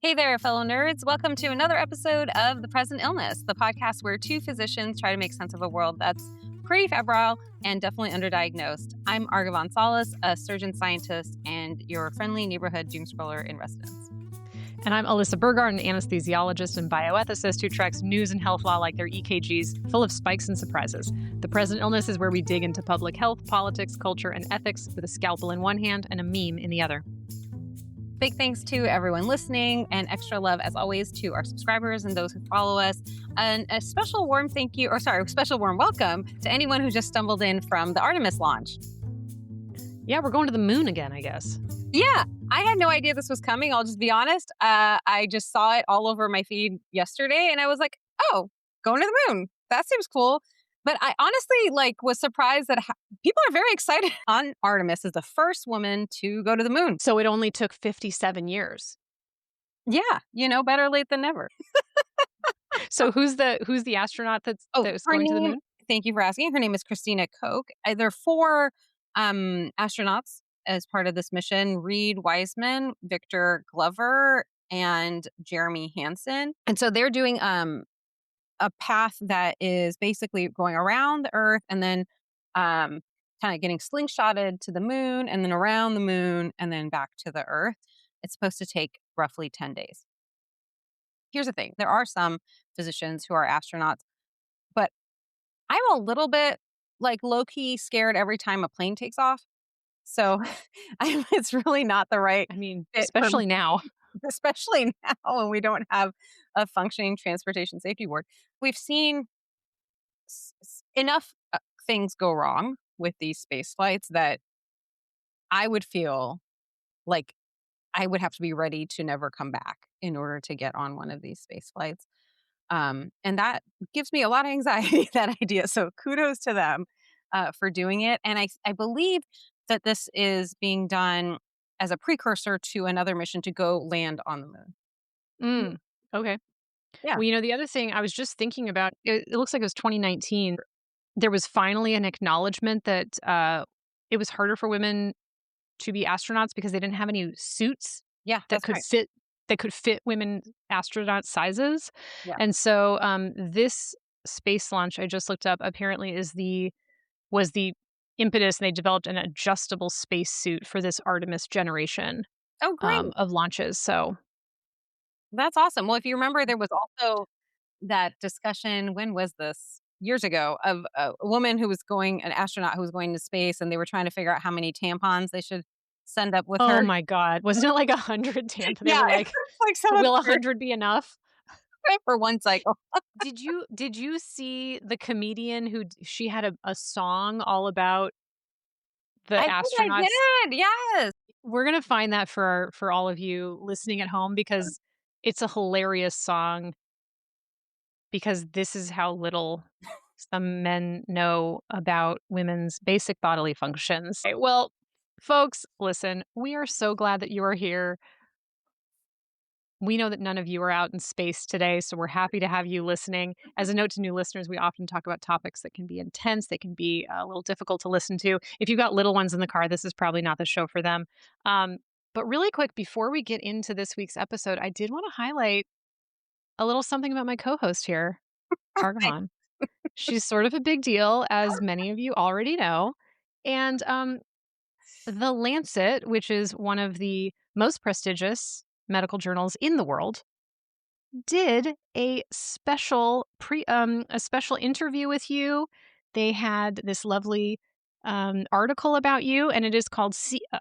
Hey there, fellow nerds. Welcome to another episode of The Present Illness, the podcast where two physicians try to make sense of a world that's pretty febrile and definitely underdiagnosed. I'm Arghavan Salles, a surgeon scientist and your friendly neighborhood doom scroller in residence. And I'm Alyssa Burgart, an anesthesiologist and bioethicist who tracks news and health law like their EKGs, full of spikes and surprises. The Present Illness is where we dig into public health, politics, culture, and ethics with a scalpel in one hand and a meme in the other. Big thanks to everyone listening, and extra love, as always, to our subscribers and those who follow us. And a special warm special warm welcome to anyone who just stumbled in from the Artemis launch. Yeah, we're going to the moon again, I guess. Yeah, I had no idea this was coming. I'll just be honest. I just saw it all over my feed yesterday, and I was like, "Oh, going to the moon. That seems cool." But I honestly was surprised that people are very excited. Artemis is the first woman to go to the moon. So it only took 57 years. Yeah, better late than never. So who's the astronaut that's going to the moon? Thank you for asking. Her name is Christina Koch. There are four astronauts as part of this mission: Reed Wiseman, Victor Glover, and Jeremy Hansen. And so they're doing a path that is basically going around the Earth and then kind of getting slingshotted to the moon and then around the moon and then back to the Earth. It's supposed to take roughly 10 days. Here's the thing. There are some physicians who are astronauts, but I'm a little bit low-key scared every time a plane takes off. So it's really not the right. I mean, especially now. Especially now when we don't have a functioning transportation safety board. We've seen enough things go wrong with these space flights that I would feel like I would have to be ready to never come back in order to get on one of these space flights. And that gives me a lot of anxiety, that idea. So kudos to them for doing it. And I believe that this is being done as a precursor to another mission to go land on the moon. Okay. Yeah. Well, the other thing I was just thinking about, it looks like it was 2019. There was finally an acknowledgement that it was harder for women to be astronauts because they didn't have any suits that could fit women astronaut sizes. Yeah. And so this space launch I just looked up apparently was the impetus, and they developed an adjustable spacesuit for this Artemis generation of launches. So that's awesome. Well, if you remember, there was also that discussion, when was this? Years ago, of a woman an astronaut who was going to space, and they were trying to figure out how many tampons they should send up with her. Oh my God. Wasn't it like 100 tampons? Yeah, will 100 be enough? For one cycle. Did you see the comedian she had a song all about the astronauts? I did, yes. We're gonna find that for all of you listening at home, because it's a hilarious song, because this is how little some men know about women's basic bodily functions. Okay, well, folks, listen, we are so glad that you are here. We know that none of you are out in space today, so we're happy to have you listening. As a note to new listeners, we often talk about topics that can be intense, they can be a little difficult to listen to. If you've got little ones in the car, this is probably not the show for them. But really quick, before we get into this week's episode, I did want to highlight a little something about my co-host here, Arghavan. She's sort of a big deal, as many of you already know. And the Lancet, which is one of the most prestigious medical journals in the world, did a special interview with you. They had this lovely article about you, and it is called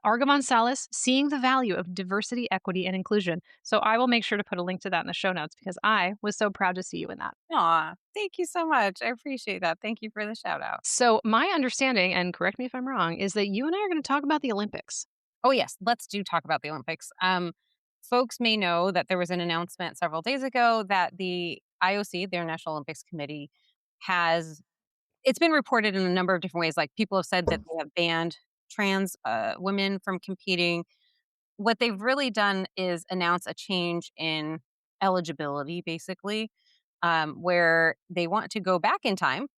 Arghavan Salles, Seeing the Value of Diversity, Equity, and Inclusion. So I will make sure to put a link to that in the show notes, because I was so proud to see you in that. Aw, thank you so much. I appreciate that. Thank you for the shout out. So my understanding, and correct me if I'm wrong, is that you and I are going to talk about the Olympics. Oh, yes. Let's talk about the Olympics. Folks may know that there was an announcement several days ago that the IOC, the International Olympics Committee, it's been reported in a number of different ways. Like, people have said that they have banned trans women from competing. What they've really done is announce a change in eligibility, basically, where they want to go back in time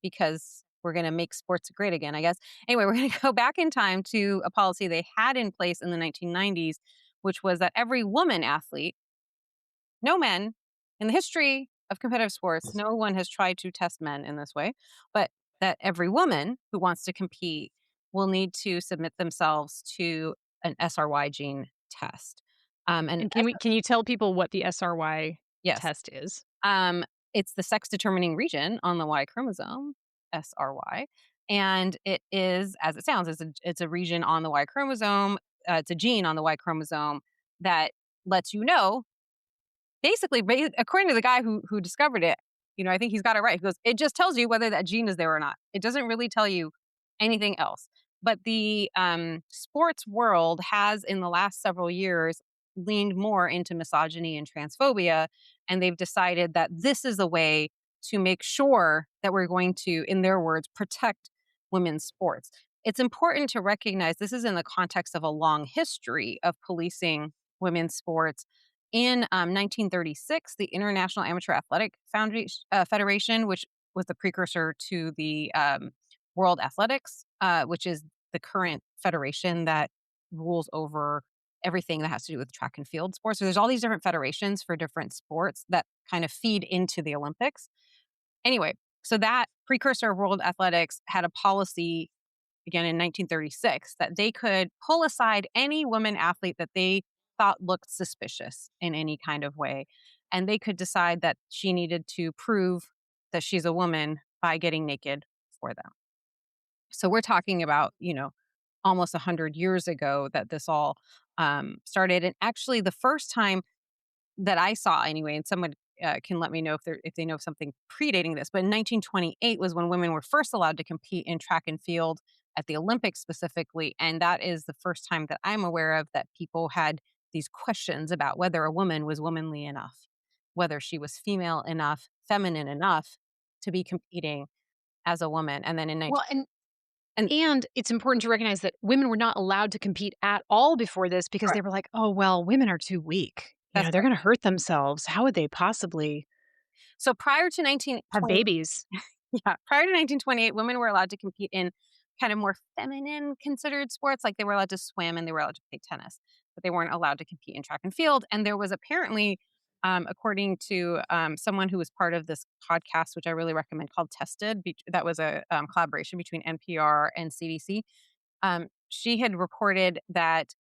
because we're going to make sports great again, I guess. Anyway, we're going to go back in time to a policy they had in place in the 1990s which was that every woman athlete, no men, in the history of competitive sports, no one has tried to test men in this way, but that every woman who wants to compete will need to submit themselves to an SRY gene test. And And can you tell people what the SRY yes, test is? um, it's the sex determining region on the Y chromosome, SRY, and it is, as it sounds, it's a region on the Y chromosome. It's a gene on the Y chromosome that lets you know. Basically, according to the guy who discovered it, I think he's got it right. He goes, "It just tells you whether that gene is there or not. It doesn't really tell you anything else." But the sports world has, in the last several years, leaned more into misogyny and transphobia, and they've decided that this is a way to make sure that we're going to, in their words, protect women's sports. It's important to recognize this is in the context of a long history of policing women's sports. In 1936, the International Amateur Athletic Federation, which was the precursor to the World Athletics, which is the current federation that rules over everything that has to do with track and field sports. So there's all these different federations for different sports that kind of feed into the Olympics. Anyway, so that precursor of World Athletics had a policy again in 1936 that they could pull aside any woman athlete that they thought looked suspicious in any kind of way. And they could decide that she needed to prove that she's a woman by getting naked for them. So we're talking about, almost 100 years ago that this all started. And actually, the first time that I saw anyway, and someone can let me know if they know of something predating this. But in 1928 was when women were first allowed to compete in track and field at the Olympics specifically, and that is the first time that I'm aware of that people had these questions about whether a woman was womanly enough, whether she was female enough, feminine enough to be competing as a woman. And then in 19 Well, and and and it's important to recognize that women were not allowed to compete at all before this because they correct, were like, "Oh, well, women are too weak. that's They're right. gonna hurt themselves. How would they possibly So prior to have 1920, babies?" yeah, prior to 1928, women were allowed to compete in kind of more feminine considered sports. Like they were allowed to swim and they were allowed to play tennis, but they weren't allowed to compete in track and field. And there was apparently, according to someone who was part of this podcast, which I really recommend called Tested, that was a collaboration between NPR and CDC. She had reported that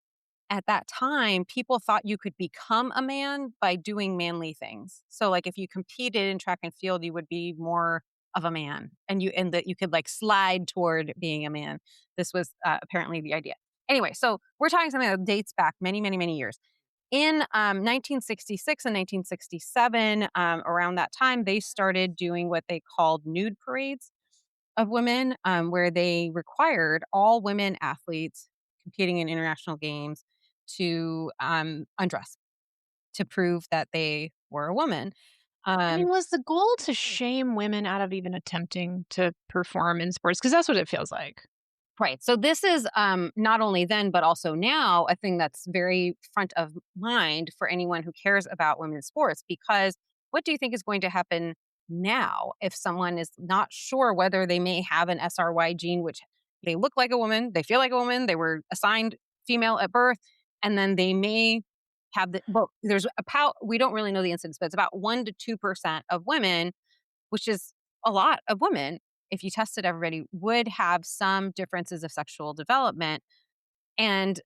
at that time, people thought you could become a man by doing manly things. So, like, if you competed in track and field, you would be more of a man, and that you could like slide toward being a man. This was apparently the idea. Anyway, so we're talking something that dates back many, many, many years. In 1966 and 1967, around that time, they started doing what they called nude parades of women, where they required all women athletes competing in international games to undress to prove that they were a woman. I Um, mean, was the goal to shame women out of even attempting to perform in sports? Because that's what it feels like. right. So this is not only then, but also now a thing that's very front of mind for anyone who cares about women's sports. Because what do you think is going to happen now if someone is not sure whether they may have an SRY gene, which they look like a woman, they feel like a woman, they were assigned female at birth, and then they may have well, there's about, we don't really know the incidence, but it's about 1 to 2% of women, which is a lot of women, if you tested everybody, would have some differences of sexual development. And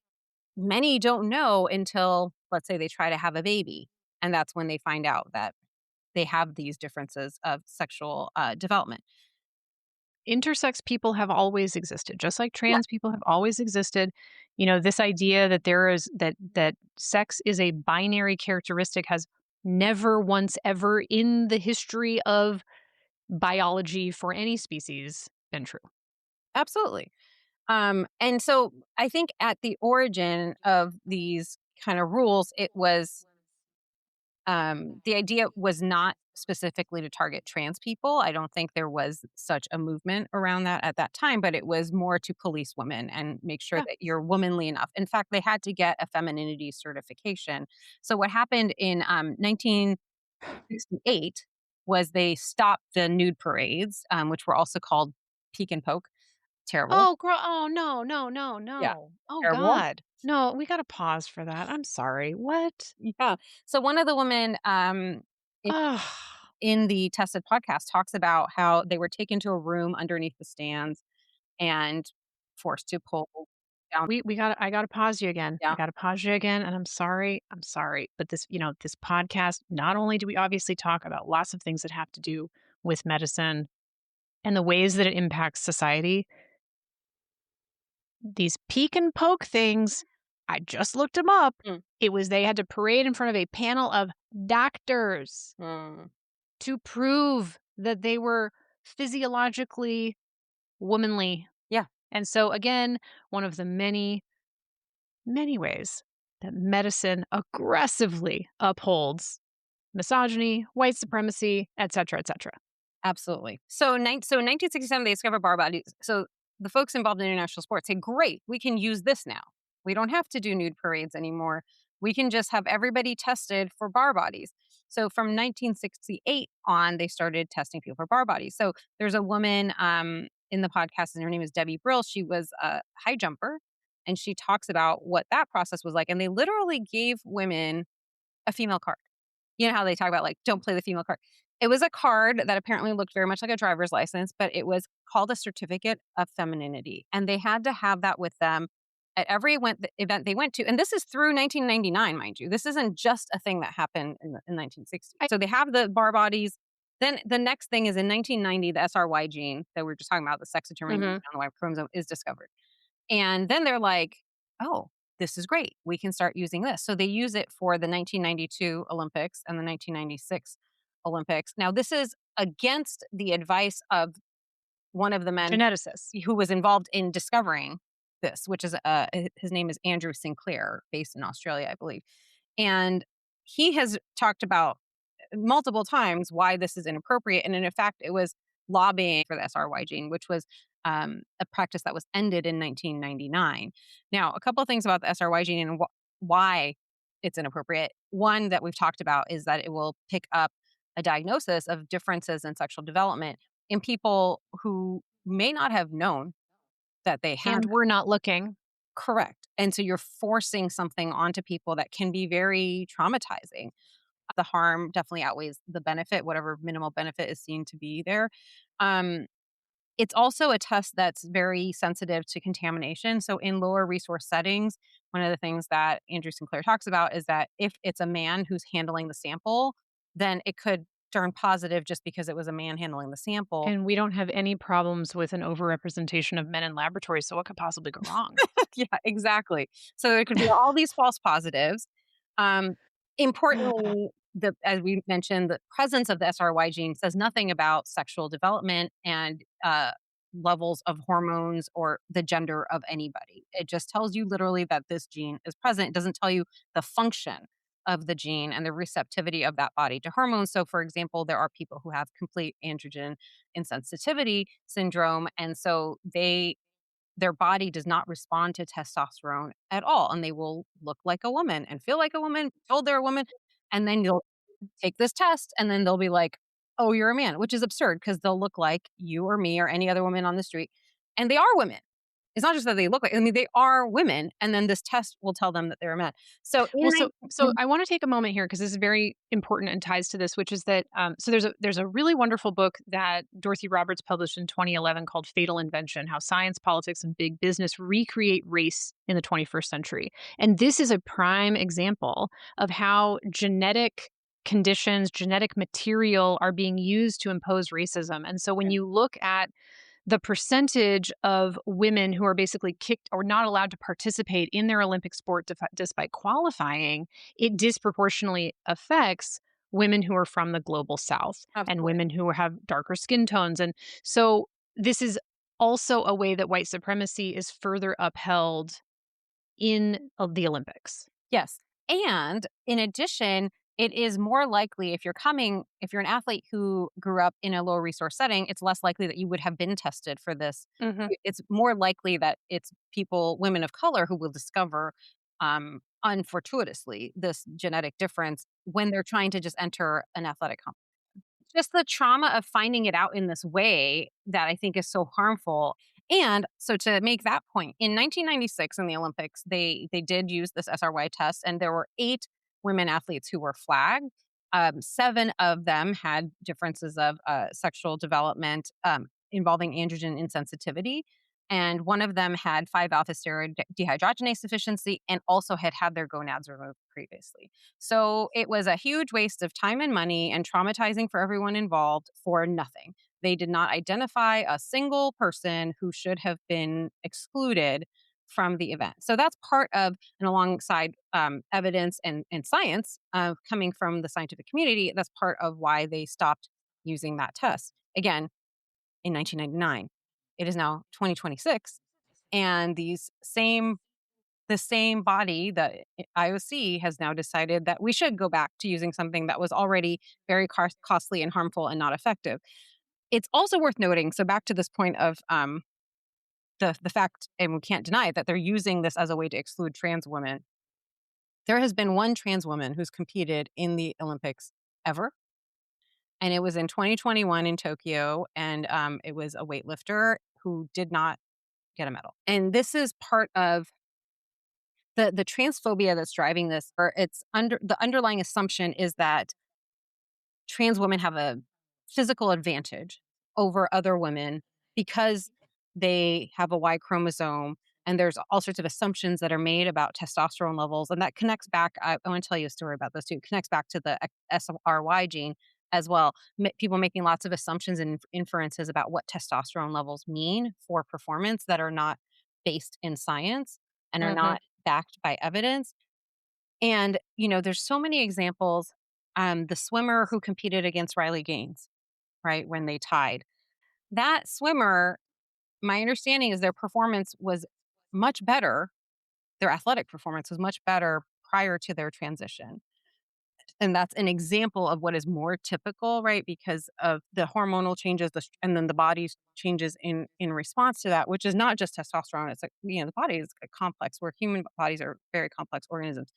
many don't know until, let's say, they try to have a baby. And that's when they find out that they have these differences of sexual development. Intersex people have always existed, just like Yeah, trans people have always existed. This idea that that sex is a binary characteristic has never once ever in the history of biology for any species been true. absolutely. And so I think at the origin of these kind of rules, it was the idea was not specifically to target trans people. I don't think there was such a movement around that at that time, but it was more to police women and make sure Yeah. that you're womanly enough. In fact, they had to get a femininity certification. So what happened in 1968 was they stopped the nude parades, which were also called peek and poke. Terrible. Oh, girl. Oh, no, no, no, Yeah, no. Oh, terrible. God. No, we gotta pause for that. I'm sorry. What? Yeah. So one of the women Ugh. in the tested podcast talks about how they were taken to a room underneath the stands and forced to pull down. We gotta I gotta pause you again. I Yeah. gotta pause you again, and I'm sorry, but this podcast, not only do we obviously talk about lots of things that have to do with medicine and the ways that it impacts society, these peek and poke things, I just looked them up. Mm. It was they had to parade in front of a panel of doctors Mm. to prove that they were physiologically womanly. Yeah. And so again, one of the many, many ways that medicine aggressively upholds misogyny, white supremacy, etc., etc. Absolutely. So in 1967, they discovered bar bodies. So the folks involved in international sports say, great, we can use this now. We don't have to do nude parades anymore. We can just have everybody tested for bar bodies. So from 1968 on, they started testing people for bar bodies. So there's a woman in the podcast, and her name is Debbie Brill. She was a high jumper, and she talks about what that process was like. And they literally gave women a female card. You know how they talk about, like, don't play the female card. It was a card that apparently looked very much like a driver's license, but it was called a certificate of femininity, and they had to have that with them at every event they went to, and this is through 1999, mind you. This isn't just a thing that happened in 1960. So they have the bar bodies. Then the next thing is in 1990, the SRY gene that we were just talking about, the sex determining Hmm. on the Y chromosome, is discovered. And then they're like, "Oh, this is great. We can start using this." So they use it for the 1992 Olympics and the 1996 Olympics. Now, this is against the advice of one of the men Geneticists. who was involved in discovering this, which is his name is Andrew Sinclair, based in Australia, I believe. And he has talked about multiple times why this is inappropriate. And in fact, it was lobbying for the SRY gene, which was a practice that was ended in 1999. Now, a couple of things about the SRY gene and why it's inappropriate. One that we've talked about is that it will pick up a diagnosis of differences in sexual development in people who may not have known that they had And we're not looking. correct. And so you're forcing something onto people that can be very traumatizing. The harm definitely outweighs the benefit, whatever minimal benefit is seen to be there. Um, it's also a test that's very sensitive to contamination. So, in lower resource settings, one of the things that Andrew Sinclair talks about is that if it's a man who's handling the sample, then it could turn positive just because it was a man handling the sample. And we don't have any problems with an overrepresentation of men in laboratories, so what could possibly go wrong? Yeah, exactly. So there could be all these false positives. Um, Importantly, as we mentioned, the presence of the SRY gene says nothing about sexual development and levels of hormones or the gender of anybody. It just tells you literally that this gene is present. It doesn't tell you the function of the gene and the receptivity of that body to hormones. So, for example, there are people who have complete androgen insensitivity syndrome, and so their body does not respond to testosterone at all, and they will look like a woman and feel like a woman, told they're a woman, and then you'll take this test, and then they'll be like, "Oh, you're a man," which is absurd because 'cause they'll look like you or me or any other woman on the street, and they are women. It's not just that they look like, I mean, they are women, and then this test will tell them that they're a man. So in Well, so nine I want to take a moment here because this is very important and ties to this, which is that so there's a really wonderful book that Dorothy Roberts published in 2011 called Fatal Invention: How Science, Politics, and Big Business Recreate Race in the 21st Century. And this is a prime example of how genetic conditions, genetic material are being used to impose racism. And so when you look at the percentage of women who are basically kicked or not allowed to participate in their Olympic sport despite qualifying, it disproportionately affects women who are from the global south and absolutely. women who have darker skin tones. And so this is also a way that white supremacy is further upheld in the Olympics. Yes. And in addition, it is more likely if you're an athlete who grew up in a low resource setting, it's less likely that you would have been tested for this. Hmm. It's more likely that it's women of color, who will discover unfortuitously this genetic difference when they're trying to just enter an athletic competition. Just the trauma of finding it out in this way that I think is so harmful. And so to make that point, in 1996 in the Olympics, they did use this SRY test, and there were 8 women athletes who were flagged. 7 of them had differences of sexual development involving androgen insensitivity. And one of them had 5-alpha steroid dehydrogenase deficiency and also had had their gonads removed previously. So it was a huge waste of time and money and traumatizing for everyone involved for nothing. They did not identify a single person who should have been excluded from the event. So that's part of, and alongside evidence and science coming from the scientific community, that's part of why they stopped using that test. Again, in 1999. It is now 2026, and the same body, the IOC, has now decided that we should go back to using something that was already very costly and harmful and not effective. It's also worth noting, so back to this point of the fact, and we can't deny it, that they're using this as a way to exclude trans women. There has been one trans woman who's competed in the Olympics ever, and it was in 2021 in Tokyo, and it was a weightlifter who did not get a medal. And this is part of the transphobia that's driving this, or it's under the underlying assumption is that trans women have a physical advantage over other women because they have a Y chromosome. And there's all sorts of assumptions that are made about testosterone levels. And that connects back. I want to tell you a story about this too. It connects back to the SRY gene as well. People making lots of assumptions and inferences about what testosterone levels mean for performance that are not based in science and are Mhm. not backed by evidence. And, there's so many examples. The swimmer who competed against Riley Gaines, right, when they tied. That swimmer, my understanding is their performance was much better. Their athletic performance was much better prior to their transition. And that's an example of what is more typical, right? Because of the hormonal changes, and then the body's changes in response to that, which is not just testosterone. It's like the body is a complex. Where human bodies are very complex organisms.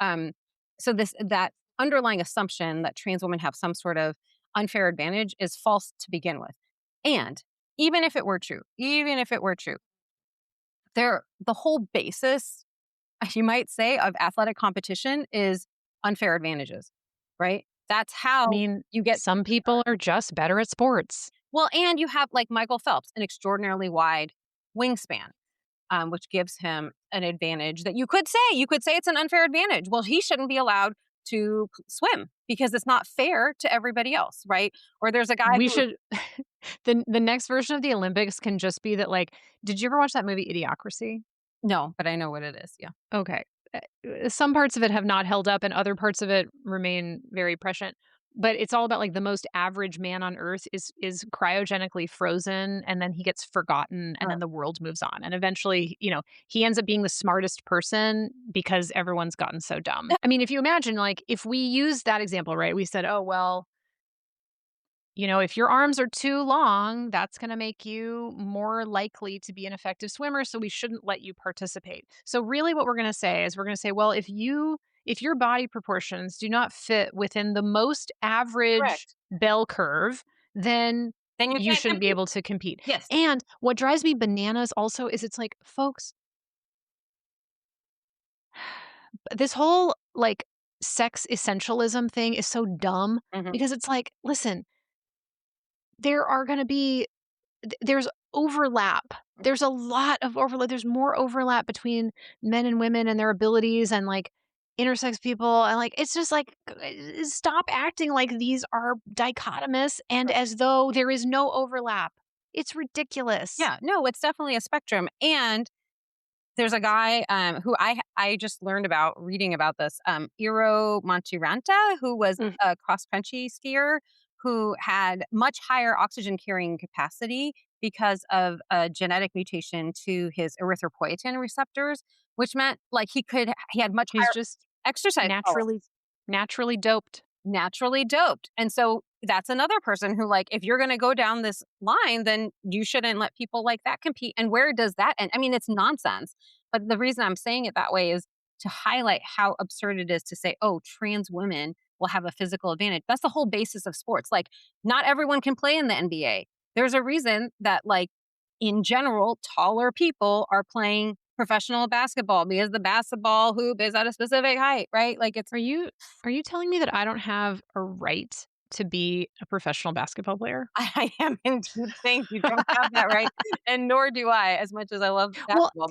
Um, so that underlying assumption that trans women have some sort of unfair advantage is false to begin with. And even if it were true, the whole basis, you might say, of athletic competition is unfair advantages, right? That's I how mean, you get some people are just better at sports. well, and you have like Michael Phelps, an extraordinarily wide wingspan, which gives him an advantage that you could say it's an unfair advantage. Well, he shouldn't be allowed to swim because it's not fair to everybody else, right? Or there's a guy We who should the next version of the Olympics can just be that, like, did you ever watch that movie Idiocracy? no, but I know what it is. Yeah. Okay. Some parts of it have not held up and other parts of it remain very prescient. But it's all about, like, the most average man on earth is cryogenically frozen, and then he gets forgotten, and Oh, then the world moves on, and eventually, he ends up being the smartest person because everyone's gotten so dumb. I mean, if you imagine, like, if we use that example, right? We said, "Oh, well, if your arms are too long, that's going to make you more likely to be an effective swimmer, so we shouldn't let you participate." So really what we're going to say is we're going to say, well, if your body proportions do not fit within the most average correct. bell curve, then Then you you can't shouldn't be compete. able to compete. Yes. And what drives me bananas also is it's like, folks, this whole like sex essentialism thing is so dumb Hmm. because it's like, listen, there are going to be there's overlap. There's a lot of overlap. There's more overlap between men and women and their abilities and like intersex people. And like, it's just like, stop acting like these are dichotomous and as though there is no overlap. It's ridiculous. Yeah. No, it's definitely a spectrum. And there's a guy who I just learned about reading about this, Iro Montiranta, who was Mm. a cross country skier who had much higher oxygen carrying capacity because of a genetic mutation to his erythropoietin receptors, which meant like he had much He's higher just exercise naturally, tolerance. naturally doped. Naturally doped. And so that's another person who, like, if you're going to go down this line, then you shouldn't let people like that compete. And where does that end? I mean, it's nonsense. But the reason I'm saying it that way is to highlight how absurd it is to say, oh, trans women will have a physical advantage. That's the whole basis of sports. Like, not everyone can play in the NBA. There's a reason that, like, in general, taller people are playing professional basketball because the basketball hoop is at a specific height, right? Like it's Are you telling me that I don't have a right to be a professional basketball player? I am indeed saying you don't have that right, and nor do I, as much as I love Well, basketball,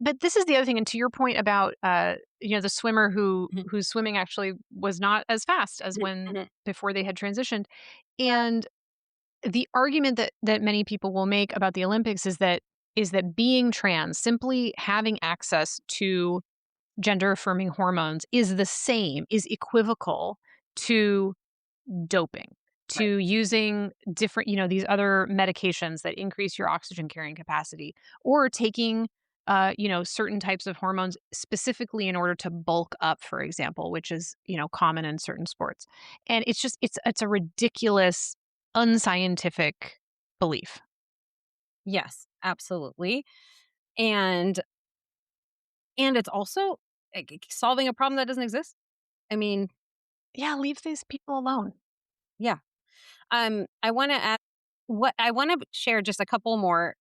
but this is the other thing, and to your point about, the swimmer Mhm, whose swimming actually was not as fast as mhm, when mhm. before they had transitioned, and the argument that many people will make about the Olympics is that being trans, simply having access to gender affirming hormones is equivocal to doping, Right. to using different, these other medications that increase your oxygen carrying capacity, or taking, certain types of hormones specifically in order to bulk up, for example, which is, common in certain sports. And it's a ridiculous, unscientific belief. Yes, absolutely, and it's also, solving a problem that doesn't exist. I mean, Yeah, leave these people alone. yeah. I wanna add what I wanna share just a couple more,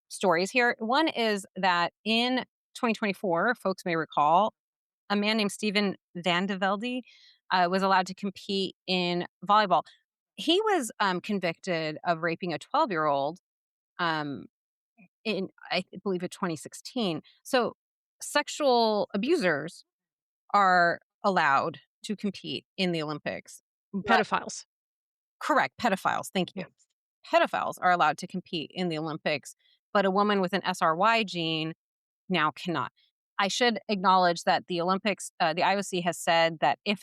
stories here. One is that in 2024, folks may recall, a man named Steven Van de Velde, was allowed to compete in volleyball. He was, convicted of raping a 12-year-old, um, in, I believe, in 2016. So, sexual abusers are allowed to compete in the Olympics, but Pedophiles. correct, pedophiles, thank you. Yeah. Pedophiles are allowed to compete in the Olympics, but a woman with an SRY gene now cannot. I should acknowledge that the Olympics, the IOC has said that if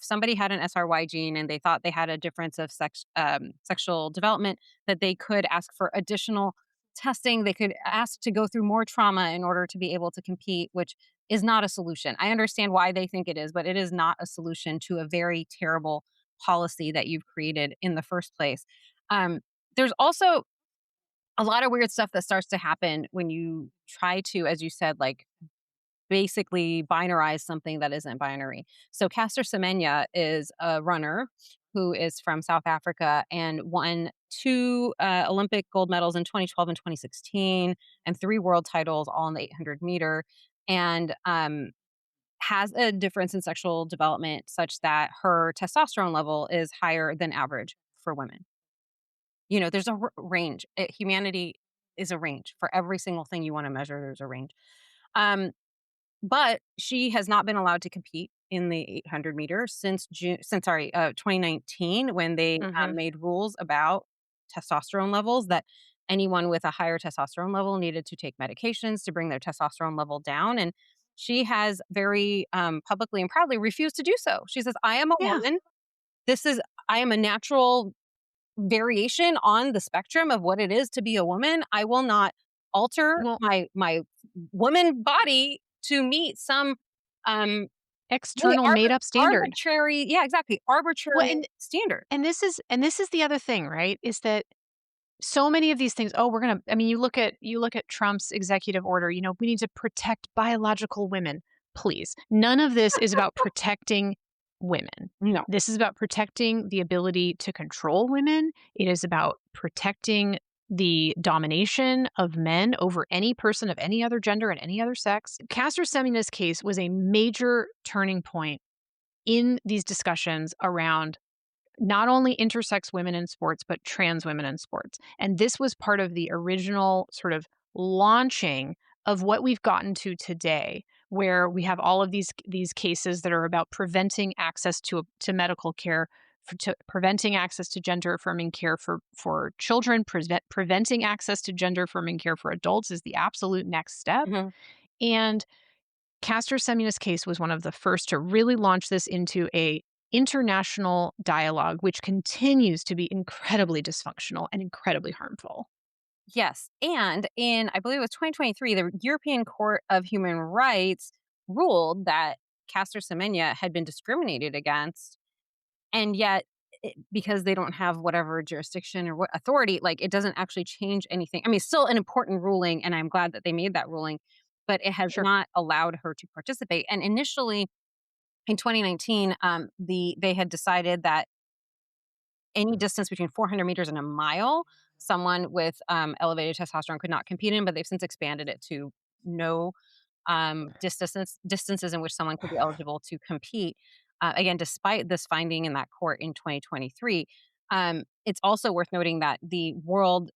somebody had an SRY gene and they thought they had a difference of sexual development, that they could ask for additional testing. They could ask to go through more trauma in order to be able to compete, which is not a solution. I understand why they think it is, but it is not a solution to a very terrible policy that you've created in the first place. Um, there's also a lot of weird stuff that starts to happen when you try to, as you said, like basically binarize something that isn't binary. So Caster Semenya is a runner who is from South Africa and won two Olympic gold medals in 2012 and 2016, and three world titles, all in the 800-meter, and has a difference in sexual development such that her testosterone level is higher than average for women. There's a range. Humanity is a range. For every single thing you wanna measure, there's a range. Um, but she has not been allowed to compete in the 800 meters since, sorry, 2019, when they, Mhm. made rules about testosterone levels, that anyone with a higher testosterone level needed to take medications to bring their testosterone level down, and she has very, publicly and proudly refused to do so. She says, "I am a Yeah. woman. This is I am a natural variation on the spectrum of what it is to be a woman. I will not alter Well, my woman body to meet some um really external made up standard. arbitrary, yeah, exactly, Well, arbitrary standard." and this is the other thing, right? Is that so many of these things, oh, we're gonna I mean, you look at Trump's executive order, we need to protect biological women. Please. None of this is about protecting women. No. This is about protecting the ability to control women. It is about protecting the domination of men over any person of any other gender and any other sex. Caster Semina's case was a major turning point in these discussions around not only intersex women in sports, but trans women in sports. And this was part of the original sort of launching of what we've gotten to today, where we have all of these cases that are about preventing access to medical care, preventing access to gender affirming care for children, preventing access to gender affirming care for adults is the absolute next step. Mhm. And Castor Semina's case was one of the first to really launch this into a international dialogue, which continues to be incredibly dysfunctional and incredibly harmful. Yes, and in, I believe it was 2023, the European Court of Human Rights ruled that Caster Semenya had been discriminated against. And yet, because they don't have whatever jurisdiction or what authority, like, it doesn't actually change anything. I mean, it's still an important ruling, and I'm glad that they made that ruling, but it has Sure. not allowed her to participate. And initially, in 2019, they had decided that any distance between 400 meters and a mile someone with elevated testosterone could not compete in, but they've since expanded it to no distances in which someone could be eligible to compete. Again, despite this finding in that court in 2023, it's also worth noting that the World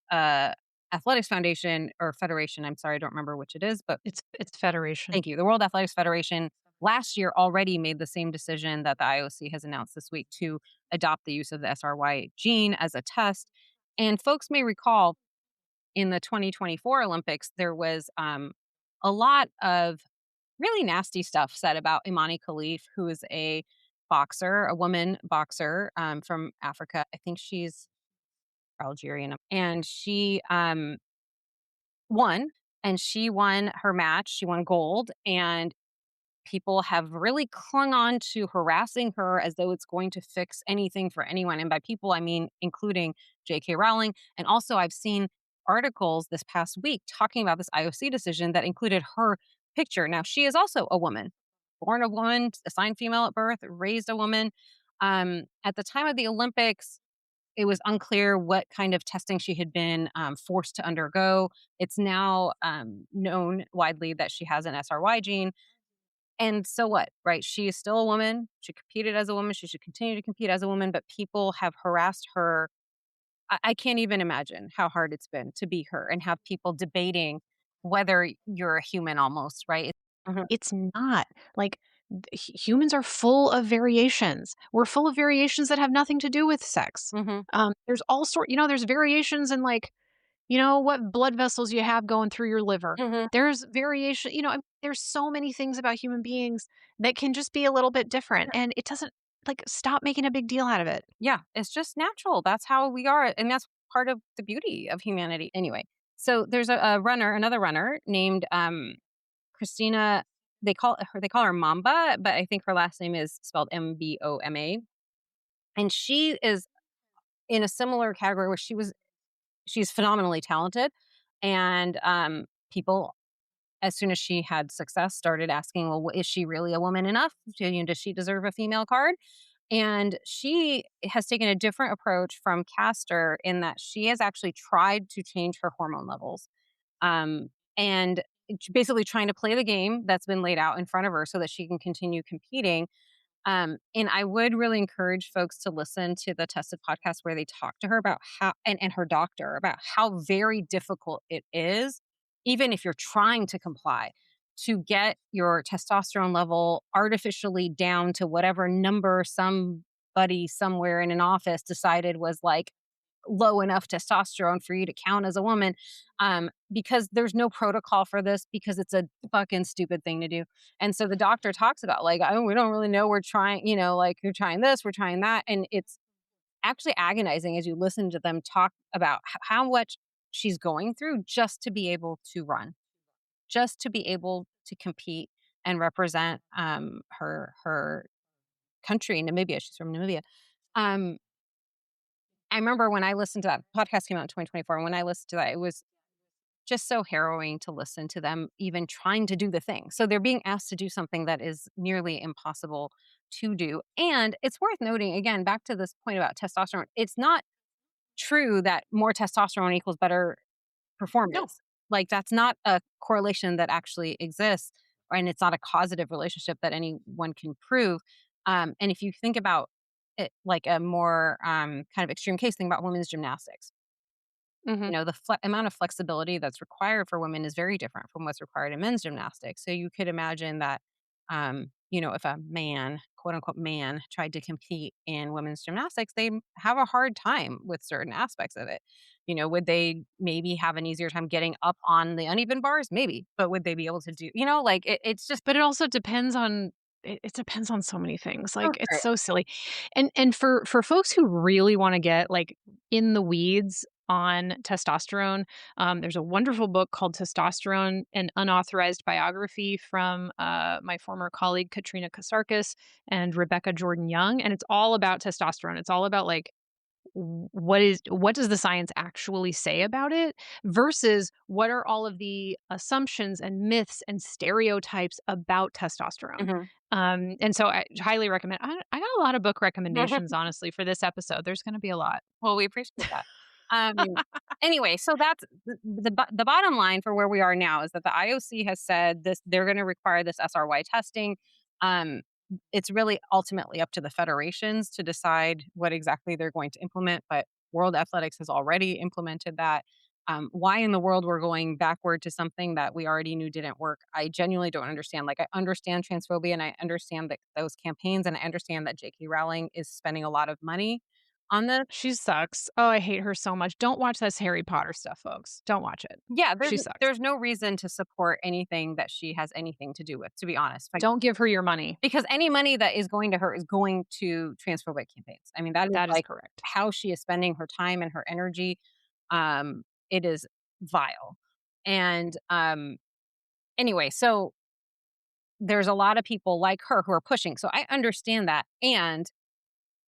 Athletics Foundation or Federation, I'm sorry, I don't remember which it is, but It's federation. thank you. The World Athletics Federation last year already made the same decision that the IOC has announced this week to adopt the use of the SRY gene as a test. And folks may recall in the 2024 Olympics, there was a lot of really nasty stuff said about Imani Khalif, who is a boxer, a woman boxer from Africa. I think she's Algerian. And she won, and she won her match. She won gold. And people have really clung on to harassing her as though it's going to fix anything for anyone. And by people, I mean including J.K. Rowling. And also, I've seen articles this past week talking about this IOC decision that included her picture. Now, she is also a woman, born a woman, assigned female at birth, raised a woman. At the time of the Olympics, it was unclear what kind of testing she had been forced to undergo. It's now known widely that she has an SRY gene, and so what, right? She is still a woman. She competed as a woman. She should continue to compete as a woman, but people have harassed her. I can't even imagine how hard it's been to be her and have people debating whether you're a human almost, right? Mhm, It's not. Like, humans are full of variations. We're full of variations that have nothing to do with sex. mhm, There's all there's variations in, like, what blood vessels you have going through your liver. mhm. There's variation, there's so many things about human beings that can just be a little bit different, and it doesn't, like, stop making a big deal out of it. Yeah, it's just natural. That's how we are, and that's part of the beauty of humanity. Anyway, so there's a runner, another runner named Christina. They call her Mamba, but I think her last name is spelled Mboma, and she is in a similar category where she's phenomenally talented, and people, as soon as she had success, started asking, well, is she really a woman enough? Does she deserve a female card? And she has taken a different approach from Castor in that she has actually tried to change her hormone levels, um, and basically trying to play the game that's been laid out in front of her so that she can continue competing. And I would really encourage folks to listen to the Tested podcast where they talk to her about how, and her doctor about how very difficult it is, even if you're trying to comply, to get your testosterone level artificially down to whatever number somebody somewhere in an office decided was like low enough testosterone for you to count as a woman, because there's no protocol for this because it's a fucking stupid thing to do. And so the doctor talks about like, oh, we don't really know. We're trying, like you're trying this, we're trying that, and it's actually agonizing as you listen to them talk about how much she's going through just to be able to run, just to be able to compete and represent her country, Namibia. She's from Namibia. Um, I remember when I listened to that podcast came out in 2024, and when I listened to that, it was just so harrowing to listen to them even trying to do the thing. So they're being asked to do something that is nearly impossible to do. And it's worth noting, again, back to this point about testosterone, it's not true that more testosterone equals better No. performance. Like, that's not a correlation that actually exists, and it's not a causative relationship that anyone can prove. And if you think about it like a more kind of extreme case, think about women's gymnastics. Mhm. The amount of flexibility that's required for women is very different from what's required in men's gymnastics. So you could imagine that, if a man, quote unquote man, tried to compete in women's gymnastics, they have a hard time with certain aspects of it. Would they maybe have an easier time getting up on the uneven bars? Maybe, but would they be able to do, like it's just But it also depends on it depends on so many things, for like, it's sure. so silly. And for folks who really wanna get, like, in the weeds on testosterone, there's a wonderful book called Testosterone: An Unauthorized Biography from, my former colleague Katrina Kasarkis and Rebecca Jordan-Young, and it's all about testosterone. It's all about, like, what does the science actually say about it versus what are all of the assumptions and myths and stereotypes about testosterone. Mhm. And so I highly recommend. I got a lot of book recommendations, honestly, for this episode. There's going to be a lot. Well, we appreciate that. Um, anyway, so that's the bottom line for where we are now is that the IOC has said this they're going to require this SRY testing. Um, it's really ultimately up to the federations to decide what exactly they're going to implement, but World Athletics has already implemented that. Why in the world we're going backward to something that we already knew didn't work? I genuinely don't understand. Like, I understand transphobia and I understand that those campaigns, and I understand that J.K. Rowling is spending a lot of money on this. She sucks. Oh, I hate her so much. Don't watch this Harry Potter stuff, folks. Don't watch it. Yeah, She sucks. there's no reason to support anything that she has anything to do with, to be honest. Like, Don't give her your money. because any money that is going to her is going to transphobic campaigns. I mean, that is That is like correct. how she is spending her time and her energy. It is vile. And anyway, so there's a lot of people like her who are pushing. So I understand that. And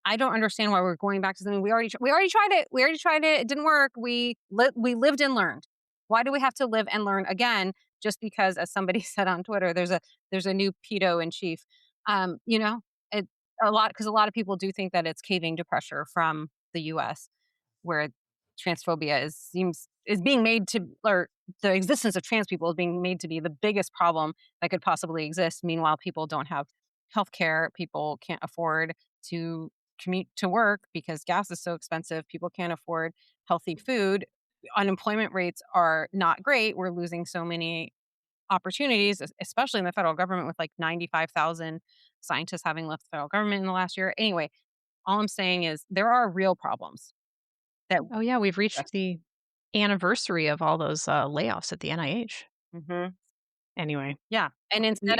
I don't understand why we're going back to something we already tried it. We already tried it. It didn't work. We lived and learned. Why do we have to live and learn again just because, as somebody said on Twitter, there's a new pedo in chief. You know, it a lot because a lot of people do think that it's caving to pressure from the US, where transphobia is being made to, or the existence of trans people is being made to be the biggest problem that could possibly exist. Meanwhile, people don't have health care, people can't afford to commute to work because gas is so expensive, people can't afford healthy food. Unemployment rates are not great. We're losing so many opportunities, especially in the federal government, with like 95,000 scientists having left the federal government in the last year. Anyway, all I'm saying is there are real problems that Oh, yeah, we've reached address. the anniversary of all those, layoffs at the NIH. Mhm. Anyway, Yeah,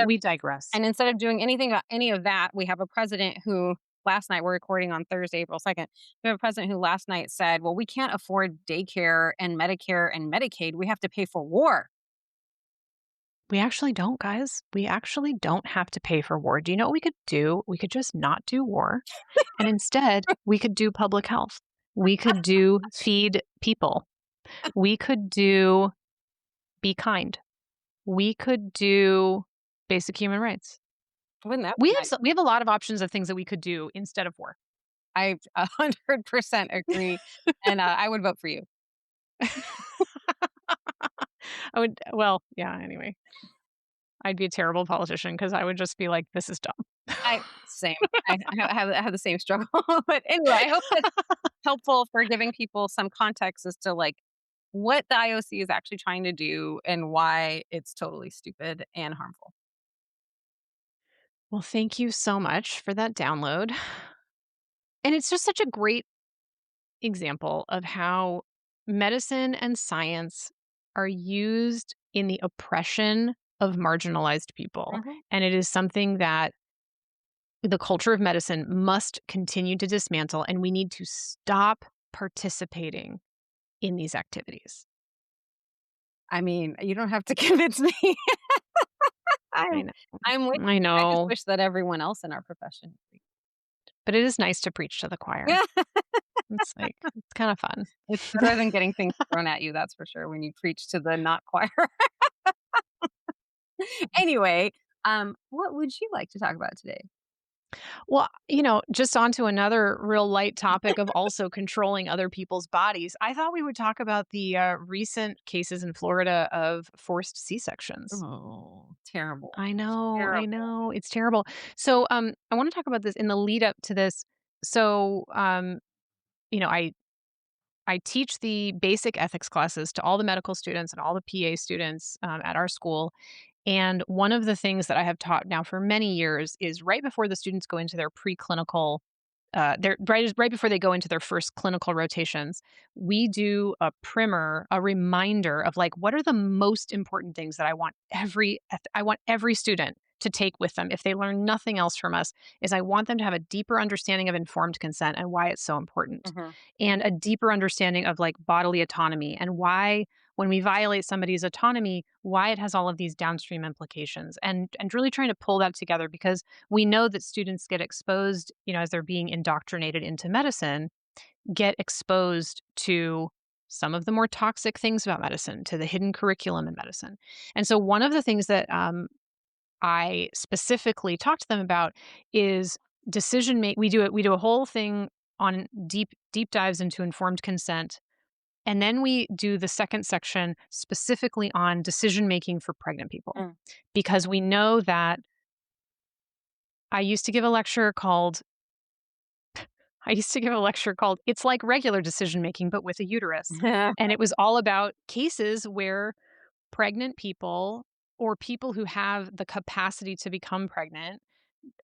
we digress. and instead of doing anything about any of that, we have a president who last night, we're recording on Thursday, April 2nd. We have a president who last night said, "Well, we can't afford daycare and Medicare and Medicaid. We have to pay for war." We actually don't, guys. We actually don't have to pay for war. Do you know what we could do? We could just not do war, and instead, we could do public health. We could do feed people. We could do be kind. We could do basic human rights. Wouldn't that be nice? We have a lot of options of things that we could do instead of war. I 100% agree, and, I would vote for you. I would yeah, anyway. I'd be a terrible politician because I would just be like, "This is dumb." Same. I have the same struggle, but anyway, I hope that's helpful for giving people some context as to, like, what the IOC is actually trying to do and why it's totally stupid and harmful. Well, thank you so much for that download. And it's just such a great example of how medicine and science are used in the oppression of marginalized people. Mhm. And it is something that the culture of medicine must continue to dismantle, and we need to stop participating in these activities. I mean, you don't have to convince me. I I'm know. I'm with I you. I just know. wish that everyone else in our profession But it is nice to preach to the choir. Yeah, It's like, it's kind of fun. it's better than getting things thrown at you, that's for sure, when you preach to the not choir. Anyway, what would you like to talk about today? Well, just onto another real light topic of also controlling other people's bodies. I thought we would talk about the recent cases in Florida of forced C-sections. Oh, terrible, I terrible. know, it's terrible. So, I want to talk about this in the lead up to this. So, you know, I teach the basic ethics classes to all the medical students and all the PA students at our school. And one of the things that I have taught now for many years is right before the students go into their preclinical, they're right before they go into their first clinical rotations, we do a primer, a reminder of like what are the most important things that I want every student to take with them if they learn nothing else from us is I want them to have a deeper understanding of informed consent and why it's so important Mhm, and a deeper understanding of like bodily autonomy and why when we violate somebody's autonomy, why it has all of these downstream implications and really trying to pull that together because we know that students get exposed, as they're being indoctrinated into medicine, get exposed to some of the more toxic things about medicine, to the hidden curriculum in medicine. And so one of the things that I specifically talk to them about is decision make. We do a whole thing on deep dives into informed consent And then we do the second section specifically on decision making for pregnant people, Mm. because we know that I used to give a lecture called It's Like Regular Decision Making, but with a Uterus. And it was all about cases where pregnant people or people who have the capacity to become pregnant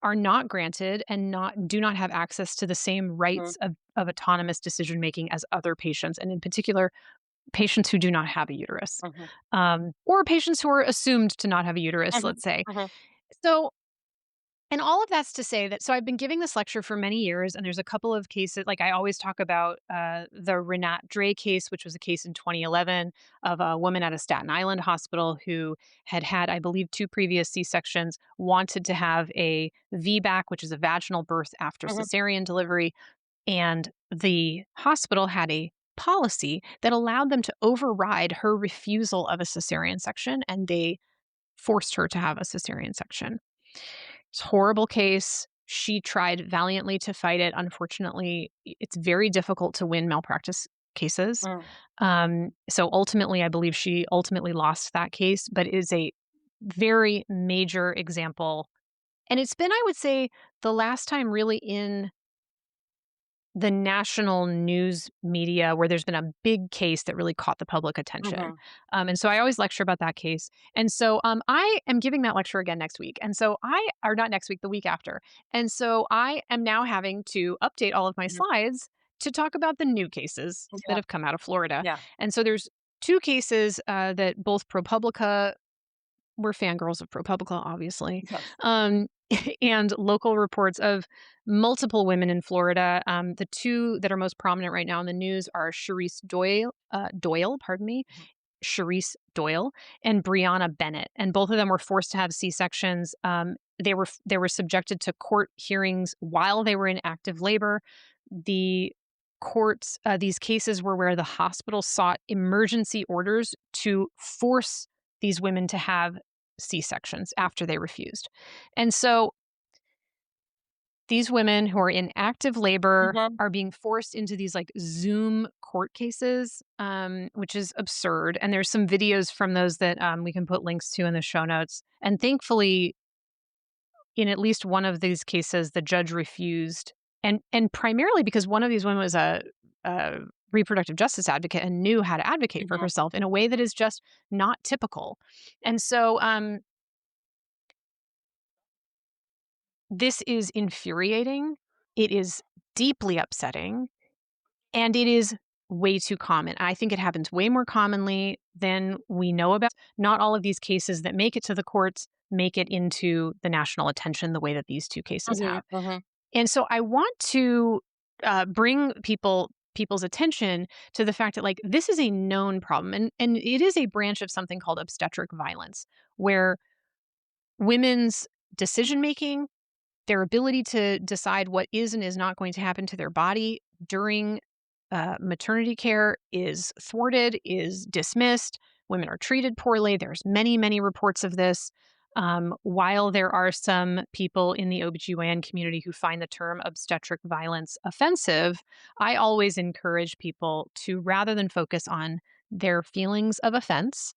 are not granted and do not have access to the same Mhm, rights of autonomous decision making as other patients, and in particular, patients who do not have a uterus, mhm, or patients who are assumed to not have a uterus, mhm, let's say. mhm, So and all of that's to say that, so I've been giving this lecture for many years, and there's a couple of cases. Like, I always talk about the Renat Dre case, which was a case in 2011 of a woman at a Staten Island hospital who had, I believe, 2 previous C-sections, wanted to have a VBAC, which is a vaginal birth after mhm, cesarean delivery, and the hospital had a policy that allowed them to override her refusal of a cesarean section, and they forced her to have a cesarean section. It's a horrible case. She tried valiantly to fight it. Unfortunately, it's very difficult to win malpractice cases. mm, So ultimately, I believe she ultimately lost that case, but it is a very major example. And it's been, I would say, the last time really in the national news media where there's been a big case that really caught the public attention. mhm, And so I always lecture about that case. And so I am giving that lecture again next week. And so or not next week, the week after. And so I am now having to update all of my mhm. slides to talk about the new cases that Yeah, have come out of Florida. yeah. And so there's two cases that both ProPublica, we're fangirls of ProPublica, obviously, Yes. um, and local reports of multiple women in Florida. The two that are most prominent right now in the news are Doyle, pardon me, Mhm, Sharice Doyle, and Brianna Bennett, and both of them were forced to have C-sections. They were subjected to court hearings while they were in active labor. The courts, these cases were where the hospital sought emergency orders to force these women to have C-sections after they refused. And so these women who are in active labor mhm, are being forced into these like Zoom court cases, which is absurd. And there's some videos from those that we can put links to in the show notes. And thankfully, in at least one of these cases, the judge refused, and primarily because one of these women was a reproductive justice advocate and knew how to advocate for mhm, herself in a way that is just not typical. And so this is infuriating. It is deeply upsetting. And it is way too common. I think it happens way more commonly than we know about. Not all of these cases that make it to the courts make it into the national attention the way that these two cases mhm, have. mhm, And so I want to bring people's attention to the fact that like this is a known problem, and it is a branch of something called obstetric violence, where women's decision making, their ability to decide what is and is not going to happen to their body during maternity care is thwarted, is dismissed. Women are treated poorly. There's many, many reports of this. While there are some people in the OBGYN community who find the term obstetric violence offensive, I always encourage people to, rather than focus on their feelings of offense,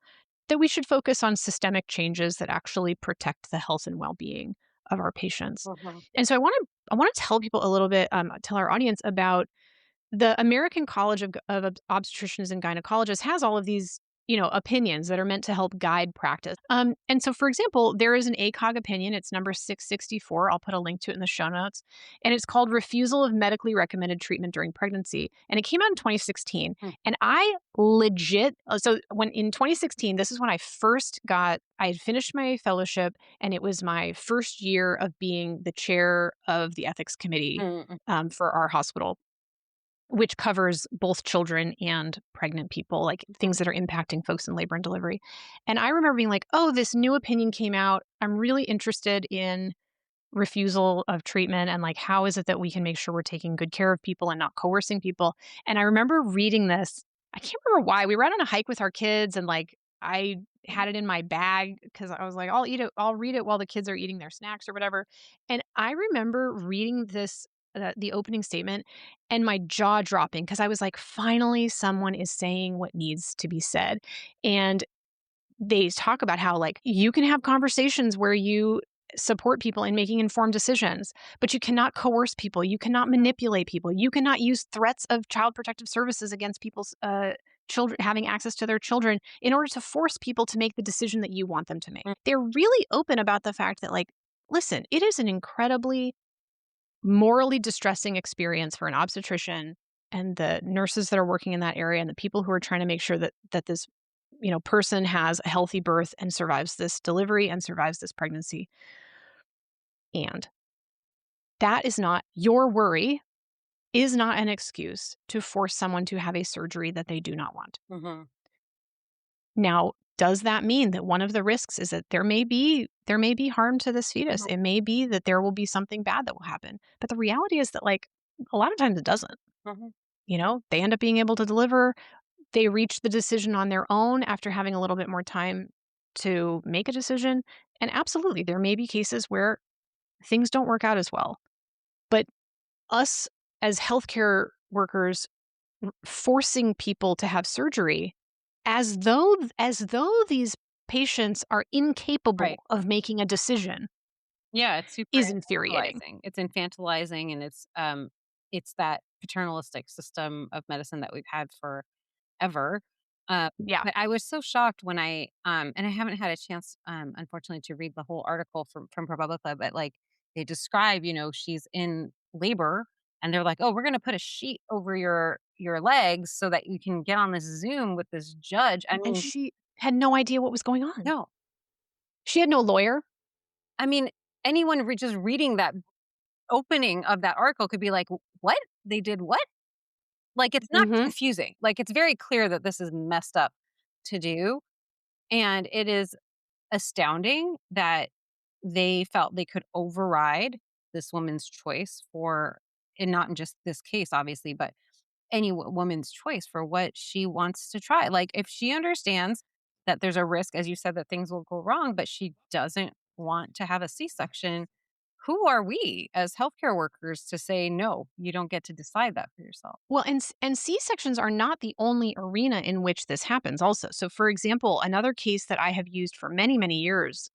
that we should focus on systemic changes that actually protect the health and well-being of our patients. mhm, And so I want to tell people a little bit, tell our audience about the American College of Obstetricians and Gynecologists has all of these, opinions that are meant to help guide practice. And so, for example, there is an ACOG opinion. It's number 664. I'll put a link to it in the show notes. And it's called Refusal of Medically Recommended Treatment During Pregnancy. And it came out in 2016. mm, And so when in 2016, this is when I had finished my fellowship, and it was my first year of being the chair of the ethics committee mm, for our hospital, which covers both children and pregnant people, like mhm, things that are impacting folks in labor and delivery. And I remember being like, oh, this new opinion came out. I'm really interested in refusal of treatment, and like, how is it that we can make sure we're taking good care of people and not coercing people? And I remember reading this. I can't remember why. We were out on a hike with our kids, and like, I had it in my bag because I was like, I'll eat it, I'll read it while the kids are eating their snacks or whatever. And I remember reading this the opening statement and my jaw dropping because I was like, finally, someone is saying what needs to be said. And they talk about how, like, you can have conversations where you support people in making informed decisions, but you cannot coerce people. You cannot manipulate people. You cannot use threats of child protective services against people's children having access to their children in order to force people to make the decision that you want them to make. Mm. They're really open about the fact that, like, listen, it is an incredibly morally distressing experience for an obstetrician and the nurses that are working in that area and the people who are trying to make sure that this person has a healthy birth and survives this delivery and survives this pregnancy. And that is not your worry is not an excuse to force someone to have a surgery that they do not want. Mhm. Now, does that mean that one of the risks is that there may be harm to this fetus? Mhm. It may be that there will be something bad that will happen. But the reality is that, like, a lot of times it doesn't. Mhm. They end up being able to deliver. They reach the decision on their own after having a little bit more time to make a decision. And absolutely, there may be cases where things don't work out as well. But us as healthcare workers forcing people to have surgery as though these patients are Right. incapable of making a decision Yeah, it's super is infuriating. infantilizing. It's infantilizing, and it's that paternalistic system of medicine that we've had forever. Uh, Yeah. but I was so shocked when I haven't had a chance, unfortunately, to read the whole article from ProPublica, but, like, they describe, she's in labor, and they're like, "Oh, we're gonna put a sheet over your legs so that you can get on this Zoom with this judge." I And mean, she had no idea what was going on. no. She had no lawyer. I mean, anyone just reading that opening of that article could be like, "What? They did what?" Like, it's not Mhm. confusing. Like, it's very clear that this is messed up to do, and it is astounding that they felt they could override this woman's choice for, and not in just this case, obviously, but any woman's choice for what she wants to try. Like, if she understands that there's a risk, as you said, that things will go wrong, but she doesn't want to have a C-section, who are we as healthcare workers to say, no, you don't get to decide that for yourself? Well, and C-sections are not the only arena in which this happens also. So, for example, another case that I have used for many, many years,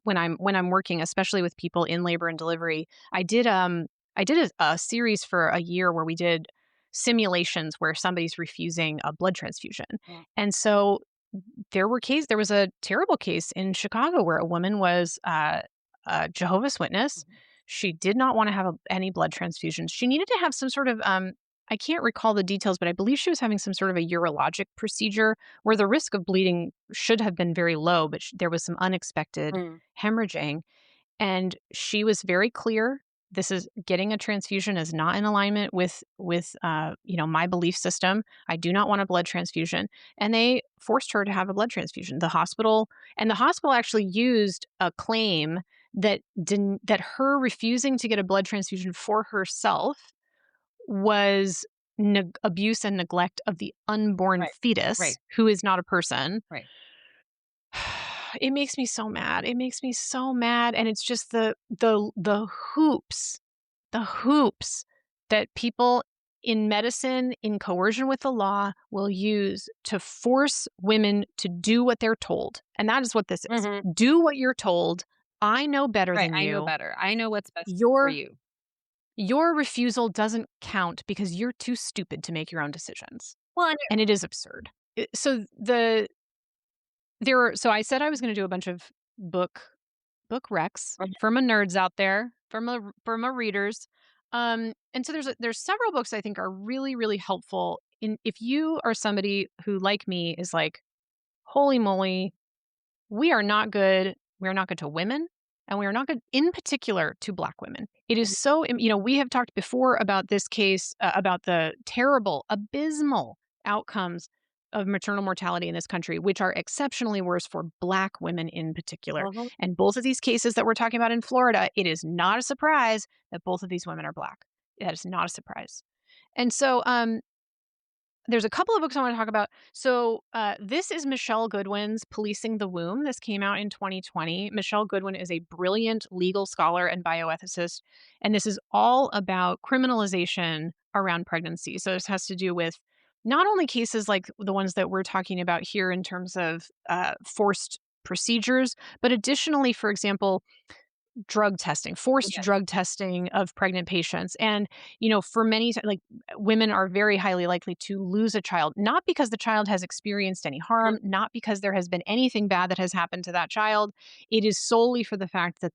when I'm working, especially with people in labor and delivery, I did a series for a year where we did simulations where somebody's refusing a blood transfusion. Yeah. And so there was a terrible case in Chicago where a woman was a Jehovah's Witness. Mhm. She did not want to have any blood transfusions. She needed to have some sort of I can't recall the details, but I believe she was having some sort of a urologic procedure where the risk of bleeding should have been very low, but there was some unexpected Mm. hemorrhaging. And she was very clear. This is getting a transfusion is not in alignment with my belief system. I do not want a blood transfusion, and they forced her to have a blood transfusion. The hospital actually used a claim that her refusing to get a blood transfusion for herself was abuse and neglect of the unborn Right. fetus, Right. who is not a person. Right. It makes me so mad. It makes me so mad, and it's just the hoops that people in medicine, in coercion with the law, will use to force women to do what they're told. And that is what this is. Mhm. Do what you're told. I know better Right, than I know you. better. I know what's best for Your you. your refusal doesn't count because you're too stupid to make your own decisions. Well, and And it is absurd. So I said I was going to do a bunch of book recs for my nerds out there, for my readers. And so there's several books I think are really, really helpful in if you are somebody who, like me, is like, holy moly, we are not good. We are not good to women, and we are not good, in particular, to Black women. It is so, we have talked before about this case, about the terrible, abysmal outcomes of maternal mortality in this country, which are exceptionally worse for Black women in particular. Mhm. And both of these cases that we're talking about in Florida, it is not a surprise that both of these women are Black. That is not a surprise. And so, There's a couple of books I want to talk about. So, this is Michelle Goodwin's Policing the Womb. This came out in 2020. Michelle Goodwin is a brilliant legal scholar and bioethicist, and this is all about criminalization around pregnancy. So, this has to do with not only cases like the ones that we're talking about here in terms of forced procedures, but additionally, for example, drug testing, forced Yes. drug testing of pregnant patients. And, for many, like women are very highly likely to lose a child, not because the child has experienced any Mhm. harm, not because there has been anything bad that has happened to that child. It is solely for the fact that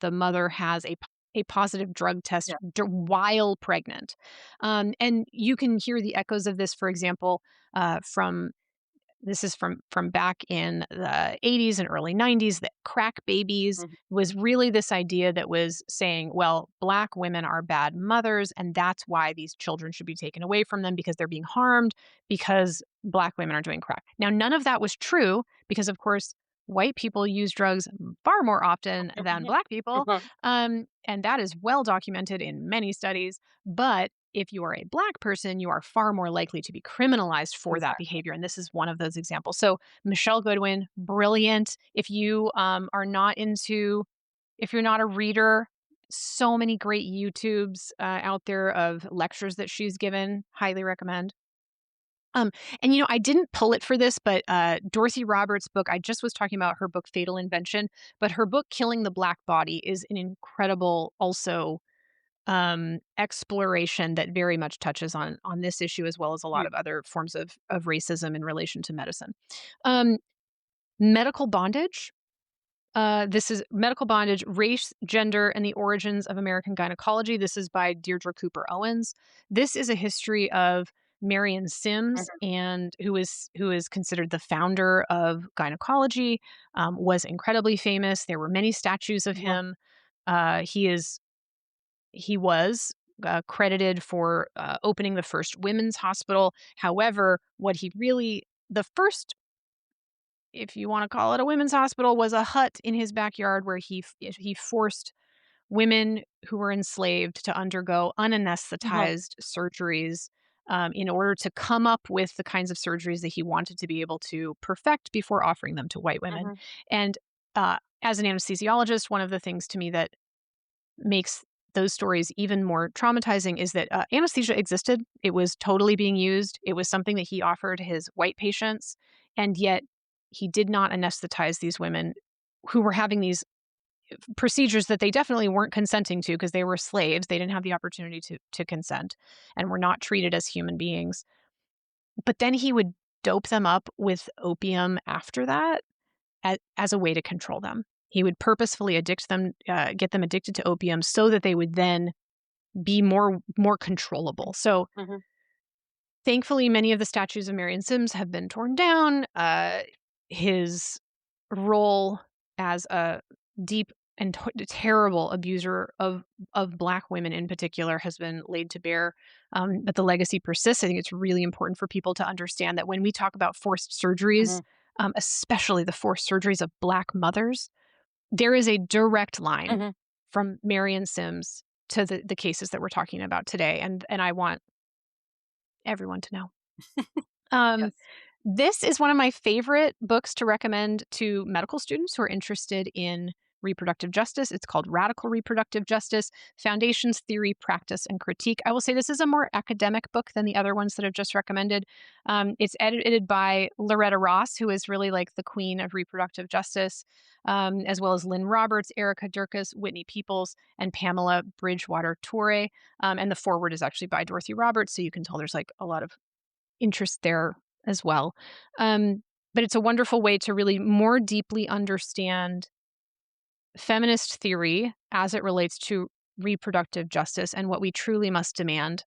the mother has a positive drug test Yeah. while pregnant. And you can hear the echoes of this, for example, from this is from back in the 80s and early 90s, that crack babies Mhm. was really this idea that was saying, well, Black women are bad mothers, and that's why these children should be taken away from them because they're being harmed because Black women are doing crack. Now, none of that was true because, of course, white people use drugs far more often than Black people. Mhm. And that is well documented in many studies. But if you are a Black person, you are far more likely to be criminalized for that Exactly. behavior. And this is one of those examples. So, Michelle Goodwin, brilliant. If you are not into, if you're not a reader, so many great YouTubes out there of lectures that she's given. Highly recommend. Um, and I didn't pull it for this, but Dorothy Roberts' book, I just was talking about her book Fatal Invention, but her book Killing the Black Body is an incredible also exploration that very much touches on this issue as well as a lot Yeah. of other forms of racism in relation to medicine. Um, Medical bondage. This is Medical Bondage, Race, Gender, and the Origins of American Gynecology. This is by Deirdre Cooper Owens. This is a history of Marion Sims, Mhm. and who is considered the founder of gynecology, was incredibly famous. There were many statues of Mhm. him. He was credited for opening the first women's hospital. However, what he really, the first, if you want to call it a women's hospital, was a hut in his backyard where he forced women who were enslaved to undergo Mhm. unanesthetized surgeries in order to come up with the kinds of surgeries that he wanted to be able to perfect before offering them to white women. Mhm. And as an anesthesiologist, one of the things to me that makes those stories even more traumatizing is that anesthesia existed. It was totally being used. It was something that he offered his white patients, and yet he did not anesthetize these women who were having these procedures that they definitely weren't consenting to because they were slaves. They didn't have the opportunity to consent and were not treated as human beings. But then he would dope them up with opium after that as a way to control them. He would purposefully addict them, get them addicted to opium so that they would then be more controllable. So Mhm. thankfully, many of the statues of Marion Sims have been torn down. His role as a deep and terrible abuser of Black women in particular has been laid to bear, but the legacy persists. I think it's really important for people to understand that when we talk about forced surgeries, Mhm. especially the forced surgeries of Black mothers, there is a direct line Mhm. from Marion Sims to the cases that we're talking about today, and I want everyone to know. Um, Yes. this is one of my favorite books to recommend to medical students who are interested in reproductive justice. It's called Radical Reproductive Justice: Foundations, Theory, Practice, and Critique. I will say this is a more academic book than the other ones that I've just recommended. It's edited by Loretta Ross, who is really like the queen of reproductive justice, as well as Lynn Roberts, Erica Durkis, Whitney Peoples, and Pamela Bridgewater Toure. And the foreword is actually by Dorothy Roberts, so you can tell there's like a lot of interest there as well. Um, but it's a wonderful way to really more deeply understand feminist theory as it relates to reproductive justice and what we truly must demand.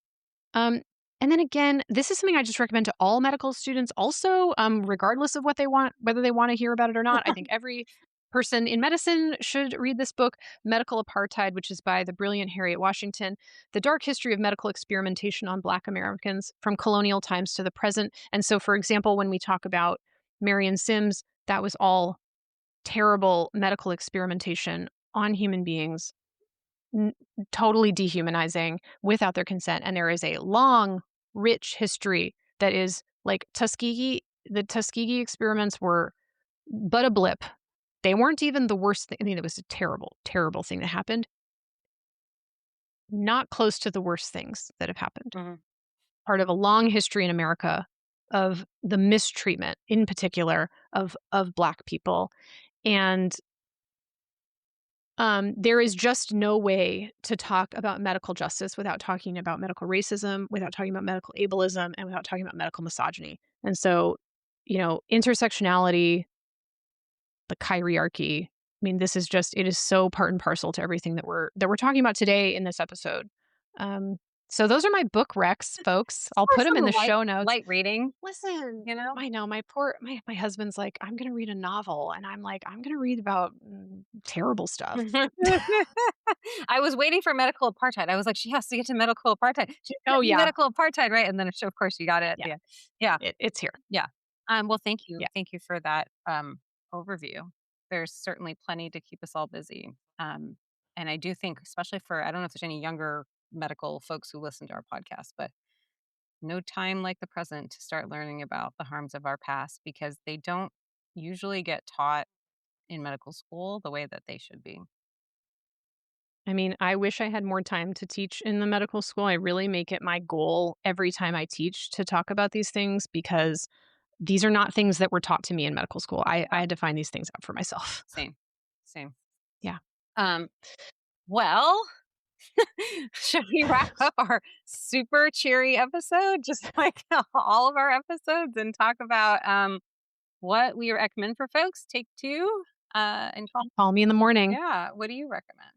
Um, and then again, this is something I just recommend to all medical students also, regardless of what they want, whether they want to hear about it or not. I think every person in medicine should read this book, Medical Apartheid, which is by the brilliant Harriet Washington: The Dark History of Medical Experimentation on Black Americans from Colonial Times to the Present. And so, for example, when we talk about Marion Sims, that was all terrible medical experimentation on human beings, n- totally dehumanizing without their consent. And there is a long, rich history that is like the Tuskegee experiments were but a blip. They weren't even the worst thing. I mean, it was a terrible, terrible thing that happened. Not close to the worst things that have happened. Mhm. Part of a long history in America of the mistreatment, in particular, of Black people. And there is just no way to talk about medical justice without talking about medical racism, without talking about medical ableism, and without talking about medical misogyny. And so, intersectionality, the kyriarchy. I mean, this is just it is so part and parcel to everything that we're talking about today in this episode. Um, so those are my book recs, folks. Just I'll for put them in some the light show notes. light reading, Listen, you know? I know my husband's like, I'm gonna read a novel, and I'm like, I'm gonna read about terrible stuff. I was waiting for medical apartheid. I was like, "She has to get to medical apartheid. She's Oh getting yeah, medical apartheid, right?" And then, of course, you got it at yeah, the end. Yeah, it's here. yeah. Well, thank you. Yeah, Thank you for that, overview. There's certainly plenty to keep us all busy. And I do think, especially for I don't know if there's any younger medical folks who listen to our podcast, but no time like the present to start learning about the harms of our past because they don't usually get taught in medical school the way that they should be. I mean, I wish I had more time to teach in the medical school. I really make it my goal every time I teach to talk about these things because these are not things that were taught to me in medical school. I had to find these things out for myself. Same, same. Yeah. Um, well, should we wrap up our super cheery episode, just like all of our episodes, and talk about what we recommend for folks? Take two, and call. Call me in the morning. Yeah, what do you recommend?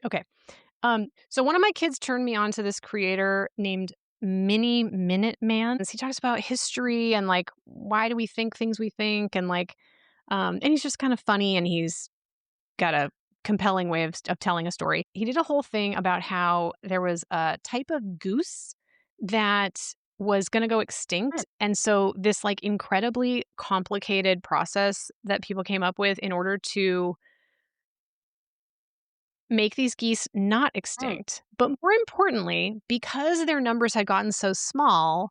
Okay. So one of my kids turned me on to this creator named Mini Minute Man. He talks about history and like why do we think things we think and like and he's just kind of funny and he's got a compelling way of telling a story. He did a whole thing about how there was a type of goose that was going to go Hmm. extinct and so this like incredibly complicated process that people came up with in order to make these geese not Mm, extinct. But more importantly, because their numbers had gotten so small,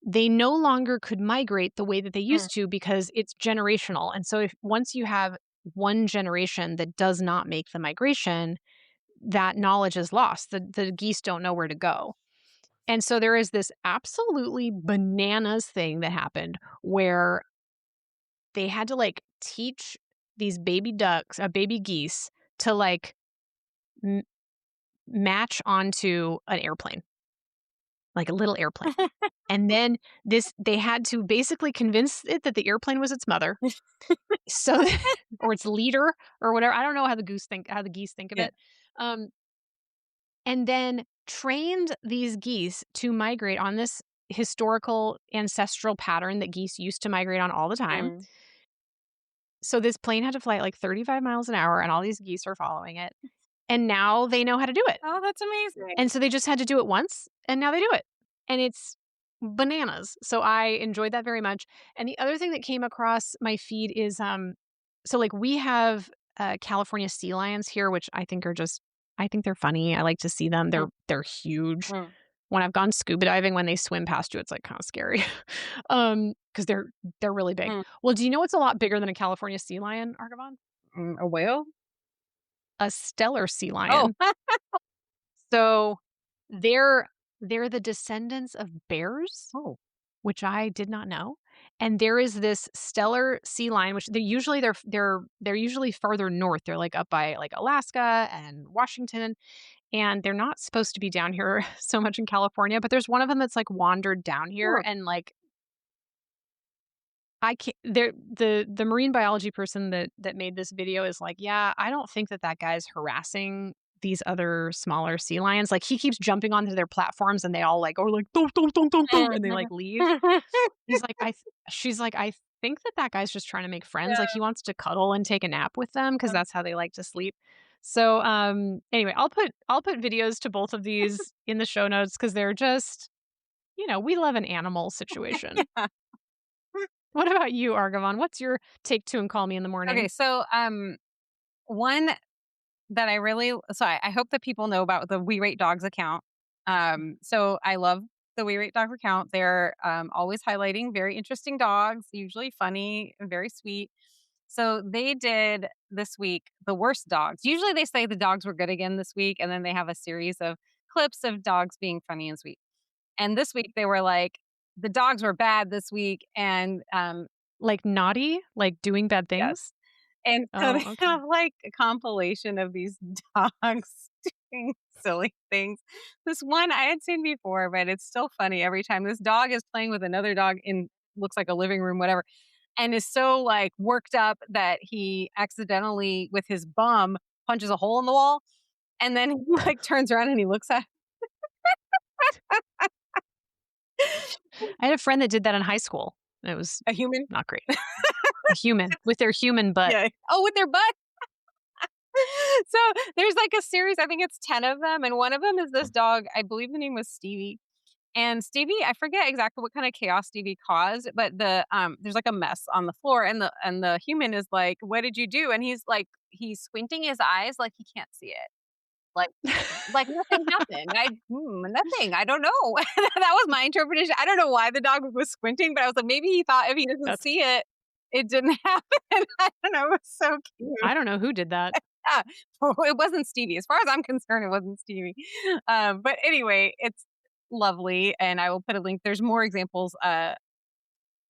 they no longer could migrate the way that they mm, used to because it's generational. And so if once you have one generation that does not make the migration, that knowledge is lost. The geese don't know where to go. And so there is this absolutely bananas thing that happened where they had to like teach these baby ducks, baby geese to like match onto an airplane, like a little airplane. And then they had to basically convince it that the airplane was its mother, so or its leader or whatever. I don't know how the geese think of yeah. it. Um, and then trained these geese to migrate on this historical ancestral pattern that geese used to migrate on all the time. Mm. So this plane had to fly at like 35 miles an hour and all these geese are following it. And now they know how to do it. Oh, that's amazing. And so they just had to do it once, and now they do it. And it's bananas. So I enjoyed that very much. And the other thing that came across my feed is, so like we have California sea lions here, which I think they're funny. I like to see them. Mm, They're huge. mm, When I've gone scuba diving, when they swim past you, it's like kind of scary, because they're really big. mm, Well, do you know what's a lot bigger than a California sea lion, Arghavan? a whale? A stellar sea Oh, lion. So they're they're the descendants of bears, oh, which I did not know. And there is this stellar sea lion, which they're usually farther north. They're like up by like Alaska and Washington, and they're not supposed to be down here so much in California. But there's one of them that's like wandered down here, oh, and like I can't. The marine biology person that made this video is like, yeah, I don't think that that guy's harassing these other smaller sea lions. Like he keeps jumping onto their platforms, and they all like are like dong dong dong dong dong, and they like leave. He's like, she's like, I think that that guy's just trying to make friends. Like yeah. he wants to cuddle and take a nap with them because that's how they like to sleep. So anyway, I'll put videos to both of these in the show notes because they're just we love an animal situation. Yeah. What about you, Arghavan? What's your take two and call me in the morning? Okay, so one that I really so I hope that people know about the We Rate Dogs account. So I love the We Rate Dog account. They're always highlighting very interesting dogs, usually funny and very sweet. So they did this week the worst dogs. Usually they say the dogs were good again this week, and then they have a series of clips of dogs being funny and sweet. And this week they were like, the dogs were bad this week, and Like naughty? Like doing bad yes. things? And so they Oh, okay. have like a compilation of these dogs doing silly things. This one I had seen before, but it's still funny every time. This dog is playing with another dog in looks like a living room, whatever, and is so like worked up that he accidentally with his bum punches a hole in the wall, and then he like turns around and he looks at I had a friend that did that in high school. It was a human. not great. A human with their human butt. Yeah. Oh, with their butt. So there's like a series, I think it's 10 of them, and one of them is this dog, I believe the name was Stevie. And Stevie, I forget exactly what kind of chaos Stevie caused, but there's like a mess on the floor, and the human is like, "What did you do?" And he's squinting his eyes like he can't see it. Like like nothing happened. Nothing. I don't know. That was my interpretation. I don't know why the dog was squinting, but I was like, maybe he thought if he doesn't That's see it, it didn't happen. I don't know. It was so cute. I don't know who did that. Yeah. It wasn't Stevie. As far as I'm concerned, it wasn't Stevie. But anyway, it's lovely, and I will put a link. There's more examples.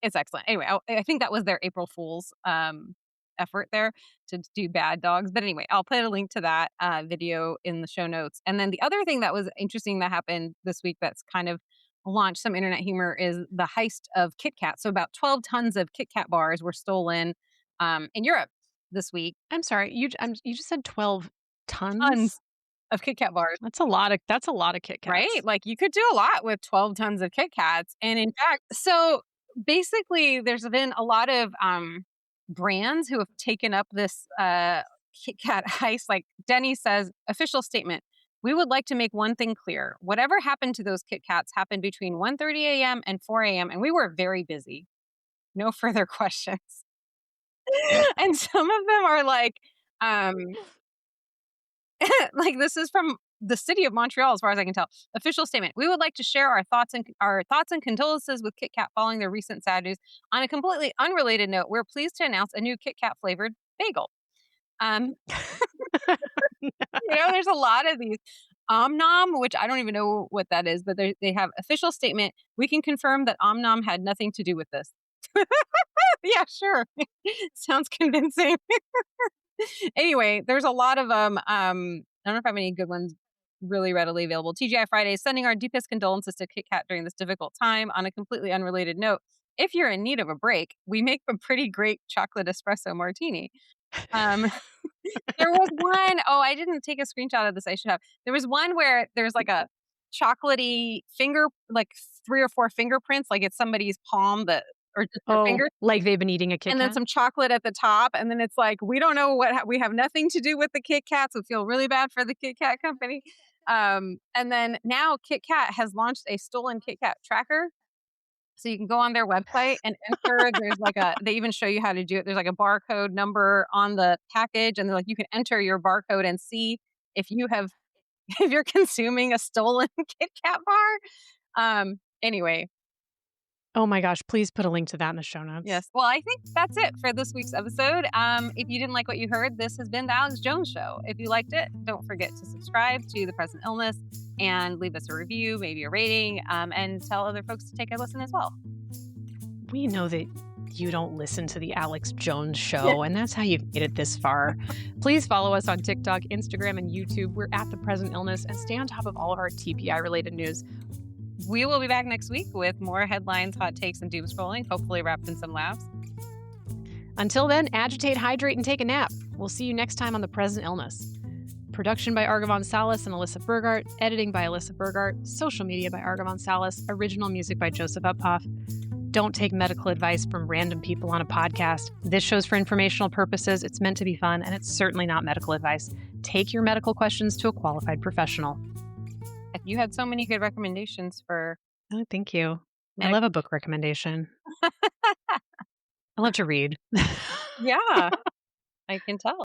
It's excellent. Anyway, I think that was their April Fool's effort there to do bad dogs. But anyway, I'll put a link to that video in the show notes. And then the other thing that was interesting that happened this week that's kind of launched some internet humor is the heist of Kit Kat. So about 12 tons of Kit Kat bars were stolen in Europe this week. I'm sorry. You just said 12 Tons tons? of Kit Kat bars. That's a lot of Kit Right? Kats. Like, you could do a lot with 12 tons of Kit Kats, and in fact basically, there's been a lot of, brands who have taken up this, Kit Kat heist, like, Denny says, "Official statement. We would like to make one thing clear. Whatever happened to those Kit Kats happened between 1:30 AM and 4 AM, and we were very busy. No further questions." And some of them are like, um like this is from the city of Montreal, as far as I can tell. Official statement: We would like to share our thoughts and condolences with Kit Kat following their recent sad news. On a completely unrelated note, we're pleased to announce a new Kit Kat flavored bagel. Um, there's a lot of these. Omnom, which I don't even know what that is, but they have official statement. We can confirm that Omnom had nothing to do with this. Yeah, sure. Sounds convincing. Anyway, there's a lot of I don't know if I have any good ones really readily available. TGI Fridays sending our deepest condolences to Kit Kat during this difficult time. On a completely unrelated note, if you're in need of a break, we make a pretty great chocolate espresso martini. Um, there was one, oh, I didn't take a screenshot of this. I should have. There was one where there's like a chocolatey finger, like 3 or 4 fingerprints, like it's somebody's palm that, or just their Oh, finger, like they've been eating a Kit and then Kat? some chocolate at the top, and then it's like, we don't know we have nothing to do with the Kit Kats. We feel really bad for the Kit Kat company. And then now Kit Kat has launched a stolen Kit Kat tracker. So you can go on their website and enter. There's like they even show you how to do it. There's like a barcode number on the package, and they're like, you can enter your barcode and see if you have if you're consuming a stolen Kit Kat bar. Anyway, Oh my gosh, please put a link to that in the show notes. yes. Well, I think that's it for this week's episode. If you didn't like what you heard, this has been the Alex Jones Show. If you liked it, don't forget to subscribe to The Present Illness and leave us a review, maybe a rating, and tell other folks to take a listen as well. We know that you don't listen to the Alex Jones Show, and that's how you've made it this far. Please follow us on TikTok, Instagram, and YouTube. We're at The Present Illness, and stay on top of all of our TPI-related news. We will be back next week with more headlines, hot takes, and doom scrolling, hopefully wrapped in some laughs. Until then, agitate, hydrate, and take a nap. We'll see you next time on The Present Illness. Production by Arghavan, Salles, and Alyssa Burgart. Editing by Alyssa Burgart. Social media by Arghavan, Salles. Original music by Joseph Uphoff. Don't take medical advice from random people on a podcast. This show's for informational purposes. It's meant to be fun, and it's certainly not medical advice. Take your medical questions to a qualified professional. You had so many good recommendations for. Oh, thank you. I love a book recommendation. I love to read. Yeah, I can tell.